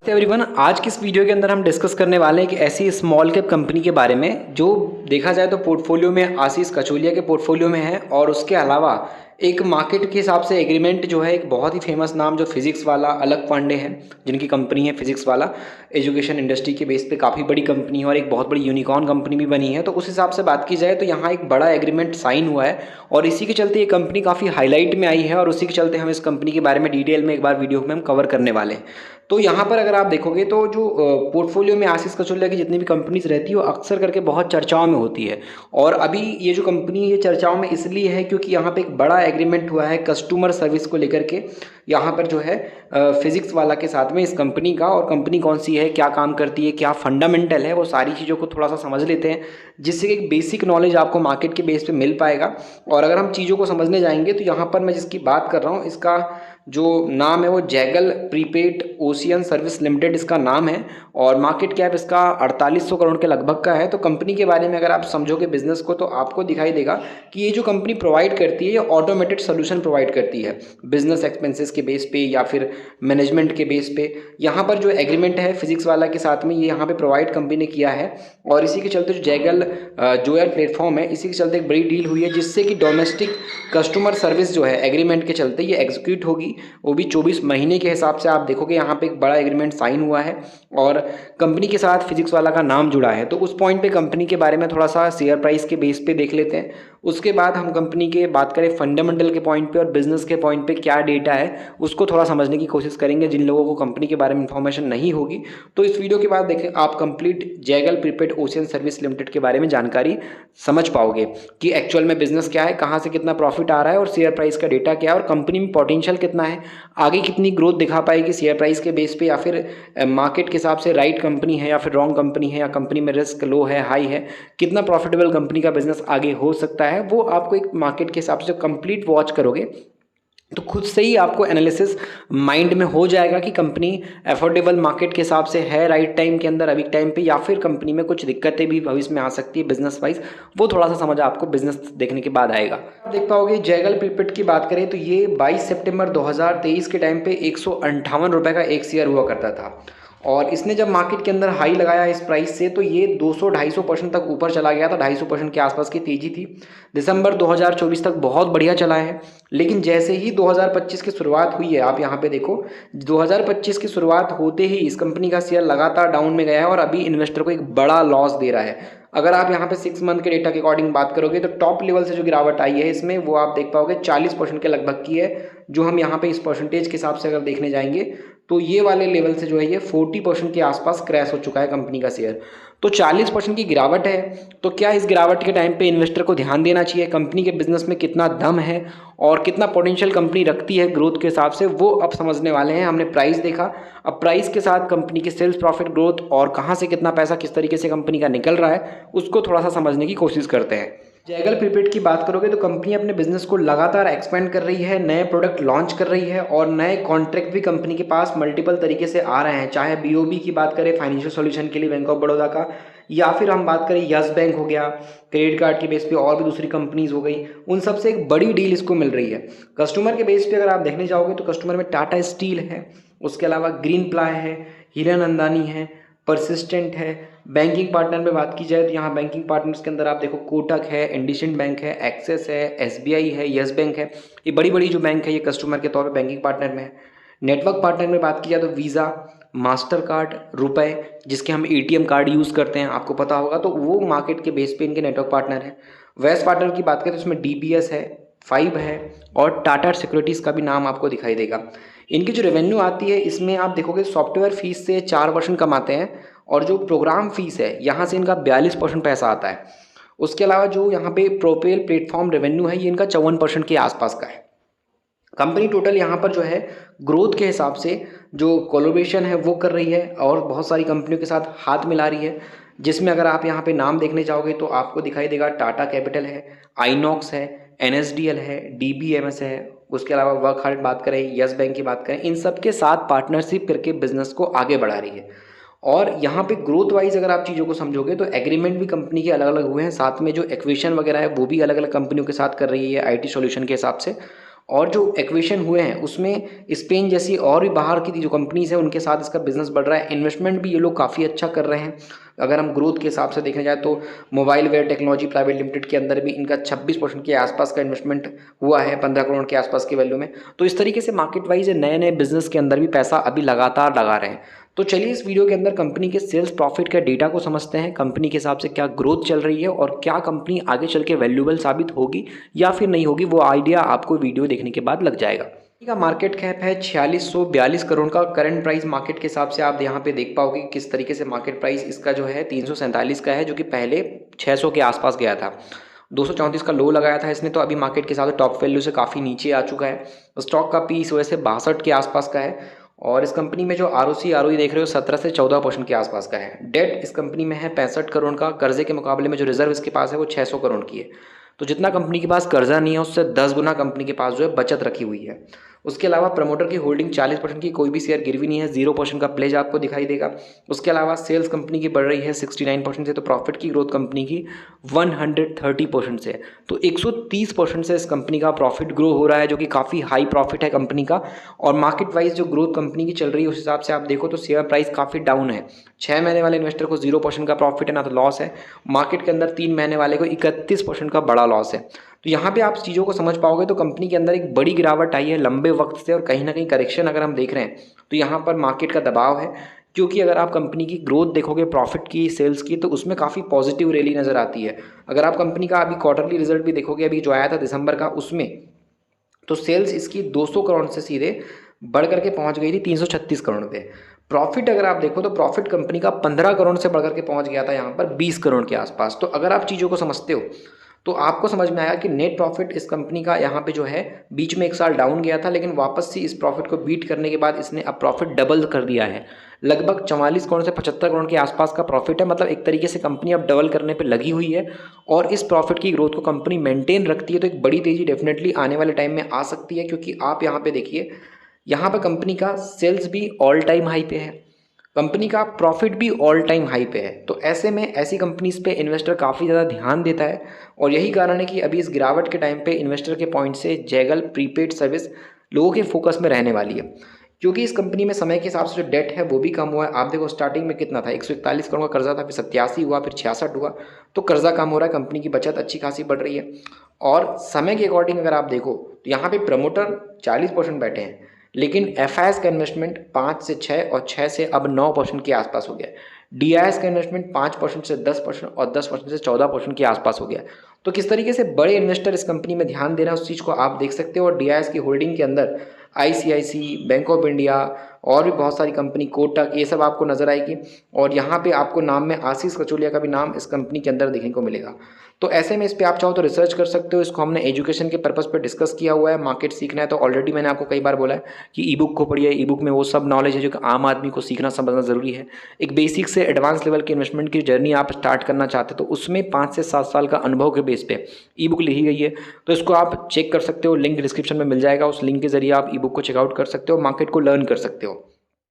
Everyone, आज की इस वीडियो के अंदर हम डिस्कस करने वाले हैं कि ऐसी स्मॉल कैप कंपनी के बारे में जो देखा जाए तो पोर्टफोलियो में आशीष कचोलिया के पोर्टफोलियो में है। और उसके अलावा एक मार्केट के हिसाब से एग्रीमेंट जो है, एक बहुत ही फेमस नाम जो फिजिक्स वाला अलग पांडे हैं, जिनकी कंपनी है फिजिक्स वाला, एजुकेशन इंडस्ट्री के बेस पे काफ़ी बड़ी कंपनी है और एक बहुत बड़ी यूनिकॉर्न कंपनी भी बनी है। तो उस हिसाब से बात की जाए तो यहाँ एक बड़ा एग्रीमेंट साइन हुआ है और इसी के चलते ये कंपनी काफ़ी हाईलाइट में आई है और उसी के चलते हम इस कंपनी के बारे में डिटेल में एक बार वीडियो में हम कवर करने वाले हैं। तो यहाँ पर अगर आप देखोगे तो जो पोर्टफोलियो में आशीष कचोलिया की जितनी भी कंपनीज रहती है वो अक्सर करके बहुत चर्चाओं में होती है। और अभी ये जो कंपनी ये चर्चाओं में इसलिए है क्योंकि यहाँ पे एक बड़ा एग्रीमेंट हुआ है कस्टमर सर्विस को लेकर के। यहाँ पर जो है फिजिक्स वाला के साथ में इस कंपनी का, और कंपनी कौन सी है, क्या काम करती है, क्या फंडामेंटल है, वो सारी चीज़ों को थोड़ा सा समझ लेते हैं, जिससे कि एक बेसिक नॉलेज आपको मार्केट के बेस पे मिल पाएगा। और अगर हम चीज़ों को समझने जाएंगे तो यहाँ पर मैं जिसकी बात कर रहा हूँ, इसका जो नाम है वो Zaggle prepaid ocean service limited इसका नाम है और मार्केट कैप इसका 4800 करोड़ के लगभग का है। तो कंपनी के बारे में अगर आप समझोगे बिजनेस को तो आपको दिखाई देगा कि ये जो कंपनी प्रोवाइड करती है ये ऑटोमेटेड सोल्यूशन प्रोवाइड करती है बिजनेस एक्सपेंसेस के बेस पे या फिर मैनेजमेंट के बेस पे। यहाँ पर जो एग्रीमेंट है फिजिक्स वाला के साथ में ये यहाँ पे प्रोवाइड कंपनी ने किया है और इसी के चलते जो जैगल जोयर प्लेटफॉर्म है, इसी के चलते एक बड़ी डील हुई है जिससे कि डोमेस्टिक कस्टमर सर्विस जो है एग्रीमेंट के चलते ये एग्जीक्यूट होगी, वो भी 24 महीने के हिसाब से। आप देखोगे यहाँ पे एक बड़ा एग्रीमेंट साइन हुआ है और कंपनी के साथ फिजिक्स वाला का नाम जुड़ा है। तो उस पॉइंट पे कंपनी के बारे में थोड़ा सा शेयर प्राइस के बेस पे देख लेते हैं। उसके बाद हम कंपनी के बात करें फंडामेंटल के पॉइंट पे और बिजनेस के पॉइंट पे क्या डेटा है उसको थोड़ा समझने की कोशिश करेंगे, जिन लोगों को कंपनी के बारे में इंफॉर्मेशन नहीं होगी। तो इस वीडियो के बाद देखें आप complete Zaggle prepaid ocean service limited के बारे में जानकारी समझ पाओगे कि एक्चुअल में बिजनेस क्या है, कहाँ से कितना प्रॉफिट आ रहा है और शेयर प्राइस का डेटा क्या है और कंपनी में पोटेंशियल कितना है, आगे कितनी ग्रोथ दिखा पाएगी शेयर प्राइस के बेस पे, या फिर मार्केट के हिसाब से राइट कंपनी है या फिर रॉन्ग कंपनी है, या कंपनी में रिस्क लो है हाई है, कितना प्रॉफिटेबल कंपनी का बिजनेस आगे हो सकता है, वो आपको एक मार्केट के हिसाब से कंप्लीट वॉच करोगे तो खुद से ही आपको एनालिसिस माइंड में हो जाएगा कि कंपनी अफोर्डेबल मार्केट के हिसाब से है राइट टाइम के अंदर अभी टाइम पे, या फिर कंपनी में कुछ दिक्कतें भी भविष्य में आ सकती है बिजनेस वाइज। वो थोड़ा सा समझ आपको बिजनेस देखने के बाद आएगा। आप देख पाओगे जैगल प्रीपेड की बात करें तो ये 22 सितंबर 2023 के टाइम पे 158 रुपये का एक शेयर हुआ करता था और इसने जब मार्केट के अंदर हाई लगाया इस प्राइस से तो ये 200-250% तक ऊपर चला गया था, 250% के आसपास की तेजी थी। दिसंबर 2024 तक बहुत बढ़िया चला है, लेकिन जैसे ही 2025 की शुरुआत हुई है, आप यहाँ पे देखो 2025 की शुरुआत होते ही इस कंपनी का शेयर लगातार डाउन में गया है और अभी इन्वेस्टर को एक बड़ा लॉस दे रहा है। अगर आप यहाँ पे 6 मंथ के डेटा के अकॉर्डिंग बात करोगे तो टॉप लेवल से जो गिरावट आई है इसमें वो आप देख पाओगे 40% के लगभग की है। जो हम यहाँ पे इस परसेंटेज के हिसाब से अगर देखने जाएंगे तो ये वाले लेवल से जो है ये 40% के आसपास क्रैश हो चुका है कंपनी का शेयर। तो 40% की गिरावट है। तो क्या इस गिरावट के टाइम पे इन्वेस्टर को ध्यान देना चाहिए कंपनी के बिजनेस में कितना दम है और कितना पोटेंशियल कंपनी रखती है ग्रोथ के हिसाब से, वो अब समझने वाले हैं। हमने प्राइस देखा, अब प्राइस के साथ कंपनी के सेल्स प्रॉफिट ग्रोथ और कहाँ से कितना पैसा किस तरीके से कंपनी का निकल रहा है उसको थोड़ा सा समझने की कोशिश करते हैं। जैगल प्रीपेड की बात करोगे तो कंपनी अपने बिजनेस को लगातार एक्सपेंड कर रही है, नए प्रोडक्ट लॉन्च कर रही है और नए कॉन्ट्रैक्ट भी कंपनी के पास मल्टीपल तरीके से आ रहे हैं। चाहे बीओबी की बात करें फाइनेंशियल सॉल्यूशन के लिए बैंक ऑफ बड़ौदा का, या फिर हम बात करें यस बैंक हो गया, क्रेडिट कार्ड के बेस पे और भी दूसरी कंपनीज हो गई, उन सबसे एक बड़ी डील इसको मिल रही है। कस्टमर के बेस पे अगर आप देखने जाओगे तो कस्टमर में टाटा स्टील है, उसके अलावा ग्रीन प्लाई है, हीरा नंदानी है, परसिस्टेंट है। बैंकिंग पार्टनर में बात की जाए तो यहाँ बैंकिंग पार्टनर्स के अंदर आप देखो कोटक है, इंडसइंड बैंक है, एक्सिस है, एसबीआई है, यस बैंक है। ये बड़ी बड़ी जो बैंक है ये कस्टमर के तौर पे बैंकिंग पार्टनर में है। नेटवर्क पार्टनर में बात की जाए तो वीज़ा, मास्टर कार्ड, रुपए, जिसके हम एटीएम कार्ड यूज़ करते हैं आपको पता होगा, तो वो मार्केट के बेस पे इनके नेटवर्क पार्टनर है। वेस्ट पार्टनर की बात करें तो इसमें डीबीएस है, फाइव है और टाटा सिक्योरिटीज़ का भी नाम आपको दिखाई देगा। इनकी जो रेवेन्यू आती है इसमें आप देखोगे सॉफ्टवेयर फीस से 4% कमाते हैं और जो प्रोग्राम फीस है यहाँ से इनका 42% पैसा आता है। उसके अलावा जो यहाँ पे प्रोपेल प्लेटफॉर्म रेवेन्यू है ये इनका 54% के आसपास का है। कंपनी टोटल यहाँ पर जो है ग्रोथ के हिसाब से जो कोलैबोरेशन है वो कर रही है और बहुत सारी कंपनियों के साथ हाथ मिला रही है, जिसमें अगर आप यहाँ पे नाम देखने जाओगे तो आपको दिखाई देगा टाटा कैपिटल है, आइनॉक्स है, एनएसडीएल है, डीबीएमएस है। उसके अलावा वर्क हार्ड बात करें, यस बैंक की बात करें, इन सब के साथ पार्टनरशिप करके बिजनेस को आगे बढ़ा रही है। और यहाँ पे ग्रोथ वाइज अगर आप चीज़ों को समझोगे तो एग्रीमेंट भी कंपनी के अलग अलग हुए हैं, साथ में जो एक्विजिशन वगैरह है वो भी अलग अलग कंपनियों के साथ कर रही है आईटी सॉल्यूशन के हिसाब से। और जो एक्विजिशन हुए हैं उसमें स्पेन जैसी और भी बाहर की जो कंपनीज है उनके साथ इसका बिजनेस बढ़ रहा है। इन्वेस्टमेंट भी ये लोग काफ़ी अच्छा कर रहे हैं। अगर हम ग्रोथ के हिसाब से देखने जाए तो mobile ware technology private limited के अंदर भी इनका 26% के आसपास का इन्वेस्टमेंट हुआ है, 15 करोड़ के आसपास की वैल्यू में। तो इस तरीके से मार्केट वाइज नए नए बिजनेस के अंदर भी पैसा अभी लगातार लगा रहे हैं। तो चलिए इस वीडियो के अंदर कंपनी के सेल्स प्रॉफिट के डेटा को समझते हैं, कंपनी के हिसाब से क्या ग्रोथ चल रही है और क्या कंपनी आगे चल के वैल्यूएबल साबित होगी या फिर नहीं होगी, वो आइडिया आपको वीडियो देखने के बाद लग जाएगा। का मार्केट कैप है 4642 करोड़ का। करंट प्राइस मार्केट के हिसाब से आप यहाँ पे देख पाओगे किस तरीके से मार्केट प्राइस इसका जो है 347 का है, जो कि पहले 600 के आसपास गया था। 234 का लो लगाया था इसने, तो अभी मार्केट के हिसाब से टॉप वैल्यू से काफ़ी नीचे आ चुका है। स्टॉक का पी इस वजह से 62 के आसपास का है और इस कंपनी में जो ROE देख रहे हो 17 से 14% के आसपास का है। डेट इस कंपनी में है 65 करोड़ का। कर्जे के मुकाबले में जो रिजर्व इसके पास है वो 600 करोड़ की है। तो जितना कंपनी के पास कर्जा नहीं है उससे 10 गुना कंपनी के पास जो है बचत रखी हुई है। उसके अलावा प्रमोटर की होल्डिंग 40% की, कोई भी शेयर गिरवी नहीं है, 0% का प्लेज आपको दिखाई देगा। उसके अलावा सेल्स कंपनी की बढ़ रही है 69% से, तो प्रॉफिट की ग्रोथ कंपनी की 130% से, तो 130% से इस कंपनी का प्रॉफिट ग्रो हो रहा है, जो कि काफ़ी हाई प्रॉफिट है कंपनी का। और मार्केट वाइज जो ग्रोथ कंपनी की चल रही है उस हिसाब से आप देखो तो शेयर प्राइस काफ़ी डाउन है। 6 महीने वाले इन्वेस्टर को 0% का प्रॉफिट है, ना तो लॉस है। मार्केट के अंदर 3 महीने वाले को 31% का बड़ा लॉस है। तो यहाँ पे आप चीज़ों को समझ पाओगे तो कंपनी के अंदर एक बड़ी गिरावट आई है लंबे वक्त से, और कहीं ना कहीं करेक्शन अगर हम देख रहे हैं तो यहाँ पर मार्केट का दबाव है। क्योंकि अगर आप कंपनी की ग्रोथ देखोगे प्रॉफिट की, सेल्स की, तो उसमें काफ़ी पॉजिटिव रैली नज़र आती है। अगर आप कंपनी का अभी क्वार्टरली रिजल्ट भी देखोगे, अभी जो आया था दिसंबर का, उसमें तो सेल्स इसकी 200 करोड़ से सीधे बढ़ करके पहुंच गई थी 336 करोड़ पे। प्रॉफिट अगर आप देखो तो प्रॉफिट कंपनी का 15 करोड़ से बढ़ करके पहुंच गया था यहाँ पर 20 करोड़ के आसपास। तो अगर आप चीज़ों को समझते हो तो आपको समझ में आया कि नेट प्रॉफिट इस कंपनी का यहाँ पे जो है बीच में 1 साल डाउन गया था, लेकिन वापस से इस प्रॉफिट को बीट करने के बाद इसने अब प्रॉफिट डबल कर दिया है। लगभग 44 करोड़ से 75 करोड़ के आसपास का प्रॉफिट है। मतलब एक तरीके से कंपनी अब डबल करने पे लगी हुई है और इस प्रॉफिट की ग्रोथ को कंपनी मेंटेन रखती है। तो एक बड़ी तेज़ी डेफिनेटली आने वाले टाइम में आ सकती है, क्योंकि आप यहाँ पे देखिए, यहाँ पर कंपनी का सेल्स भी ऑल टाइम हाई पे है, कंपनी का प्रॉफिट भी ऑल टाइम हाई पे है। तो ऐसे में ऐसी कंपनीज पे इन्वेस्टर काफ़ी ज़्यादा ध्यान देता है, और यही कारण है कि अभी इस गिरावट के टाइम पे इन्वेस्टर के पॉइंट से जैगल प्रीपेड सर्विस लोगों के फोकस में रहने वाली है। क्योंकि इस कंपनी में समय के हिसाब से जो डेट है वो भी कम हुआ है। आप देखो स्टार्टिंग में कितना था, 141 करोड़ का कर्जा था, फिर 87 हुआ, फिर 66 हुआ। तो कर्जा कम हो रहा है, कंपनी की बचत अच्छी खासी बढ़ रही है। और समय के अकॉर्डिंग अगर आप देखो तो यहाँ पे प्रमोटर 40% बैठे हैं, लेकिन FIS का इन्वेस्टमेंट 5 से 6 और 6 से अब 9% के आसपास हो गया। DIS का इन्वेस्टमेंट 5% से 10% और 10% से 14% के आसपास हो गया। तो किस तरीके से बड़े इन्वेस्टर इस कंपनी में ध्यान दे रहे हैं उस चीज़ को आप देख सकते हो। और DIS की होल्डिंग के अंदर ICIC, बैंक ऑफ इंडिया और भी बहुत सारी कंपनी, कोटक, ये सब आपको नजर आएगी। और यहाँ पे आपको नाम में आशीष कचोलिया का भी नाम इस कंपनी के अंदर देखने को मिलेगा। तो ऐसे में इस पर आप चाहो तो रिसर्च कर सकते हो। इसको हमने एजुकेशन के पर्पस पे डिस्कस किया हुआ है। मार्केट सीखना है तो ऑलरेडी मैंने आपको कई बार बोला है कि ई बुक को पढ़िए। ई बुक में वो सब नॉलेज है जो कि आम आदमी को सीखना समझना ज़रूरी है। एक बेसिक से एडवांस लेवल की इन्वेस्टमेंट की जर्नी आप स्टार्ट करना चाहते हो तो उसमें 5 से 7 साल का अनुभव के बेस पे ई बुक लिखी गई है। तो इसको आप चेक कर सकते हो, लिंक डिस्क्रिप्शन में मिल जाएगा। उस लिंक के जरिए आप ई बुक को चेकआउट कर सकते हो, मार्केट को लर्न कर सकते हो।